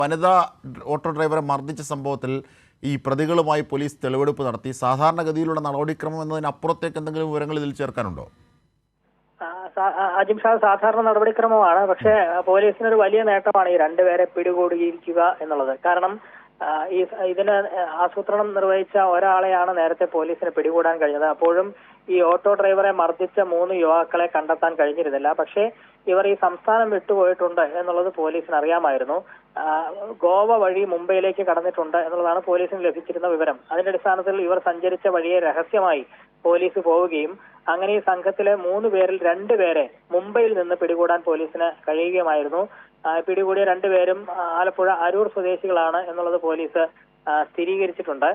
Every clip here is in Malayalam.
വനിതാ ഓട്ടോ ഡ്രൈവറെ മർദ്ദിച്ച സംഭവത്തിൽ ഈ പ്രതികളുമായി പോലീസ് തെളിവെടുപ്പ് നടത്തി. സാധാരണഗതിയിലുള്ള നടപടിക്രമം എന്നതിനപ്പുറത്തേക്ക് എന്തെങ്കിലും വിവരങ്ങൾ ഇതിൽ ചേർക്കാനുണ്ടോ? അജിം ഷാ, സാധാരണ നടപടിക്രമമാണ്. പക്ഷേ പോലീസിനൊരു വലിയ നേട്ടമാണ് ഈ രണ്ടുപേരെ പിടികൂടിയിരിക്കുക എന്നുള്ളത്. കാരണം ഇതിന് ആസൂത്രണം നിർവഹിച്ച ഒരാളെയാണ് നേരത്തെ പോലീസിന് പിടികൂടാൻ കഴിഞ്ഞത്. അപ്പോഴും ഈ ഓട്ടോ ഡ്രൈവറെ മർദ്ദിച്ച 3 യുവാക്കളെ കണ്ടെത്താൻ കഴിഞ്ഞിരുന്നില്ല. പക്ഷേ ഇവർ ഈ സംസ്ഥാനം വിട്ടുപോയിട്ടുണ്ട് എന്നുള്ളത് പോലീസിന് അറിയാമായിരുന്നു. ഗോവ വഴി മുംബൈയിലേക്ക് കടന്നിട്ടുണ്ട് എന്നുള്ളതാണ് പോലീസിന് ലഭിച്ചിരുന്ന വിവരം. അതിന്റെ അടിസ്ഥാനത്തിൽ ഇവർ സഞ്ചരിച്ച വഴിയെ രഹസ്യമായി പോലീസ് പോവുകയും അങ്ങനെ ഈ സംഘത്തിലെ 3 പേരിൽ 2 പേരെ മുംബൈയിൽ നിന്ന് പിടികൂടാൻ പോലീസിന് കഴിയുകയുമായിരുന്നു. പിടികൂടിയ 2 പേരും ആലപ്പുഴ അരൂർ സ്വദേശികളാണ് എന്നുള്ളത് പോലീസ് സ്ഥിരീകരിച്ചിട്ടുണ്ട്.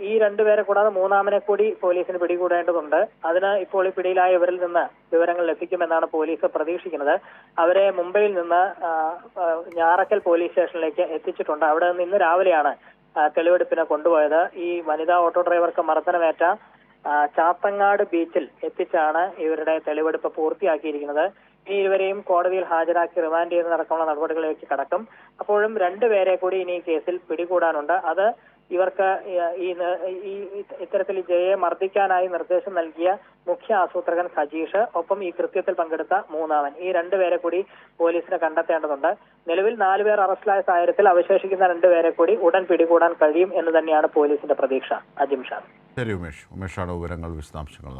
ഈ 2 പേരെ കൂടാതെ 3-ാമനെ കൂടി പോലീസിന് പിടികൂടേണ്ടതുണ്ട്. അതിന് ഇപ്പോൾ ഈ പിടിയിലായവരിൽ നിന്ന് വിവരങ്ങൾ ലഭിക്കുമെന്നാണ് പോലീസ് പ്രതീക്ഷിക്കുന്നത്. അവരെ മുംബൈയിൽ നിന്ന് ഞാറക്കൽ പോലീസ് സ്റ്റേഷനിലേക്ക് എത്തിച്ചിട്ടുണ്ട്. അവിടെ നിന്ന് ഇന്ന് രാവിലെയാണ് തെളിവെടുപ്പിന് കൊണ്ടുപോയത്. ഈ വനിതാ ഓട്ടോ ഡ്രൈവർക്ക് മർദ്ദനമേറ്റ ചാത്തങ്ങാട് ബീച്ചിൽ എത്തിച്ചാണ് ഇവരുടെ തെളിവെടുപ്പ് പൂർത്തിയാക്കിയിരിക്കുന്നത്. ഇനി ഇരുവരെയും കോടതിയിൽ ഹാജരാക്കി റിമാൻഡ് ചെയ്യുന്നതടക്കമുള്ള നടപടികളിലേക്ക് കടക്കും. അപ്പോഴും 2 പേരെ കൂടി ഇനി ഈ കേസിൽ പിടികൂടാനുണ്ട്. അത് ഇവർക്ക് ഈ ഇത്തരത്തിൽ ജയയെ മർദ്ദിക്കാനായി നിർദ്ദേശം നൽകിയ മുഖ്യ ആസൂത്രകൻ സജീഷ്, ഒപ്പം ഈ കൃത്യത്തിൽ പങ്കെടുത്ത 3-ാമൻ, ഈ 2 പേരെ കൂടി പോലീസിന് കണ്ടെത്തേണ്ടതുണ്ട്. നിലവിൽ 4 പേർ അറസ്റ്റിലായ സാഹചര്യത്തിൽ അവശേഷിക്കുന്ന 2 പേരെ കൂടി ഉടൻ പിടികൂടാൻ കഴിയും എന്ന് തന്നെയാണ് പോലീസിന്റെ പ്രതീക്ഷ. അജിം ഷാ. ശരി ഉമേഷാണ് വിവരങ്ങൾ വിശദാംശങ്ങൾ.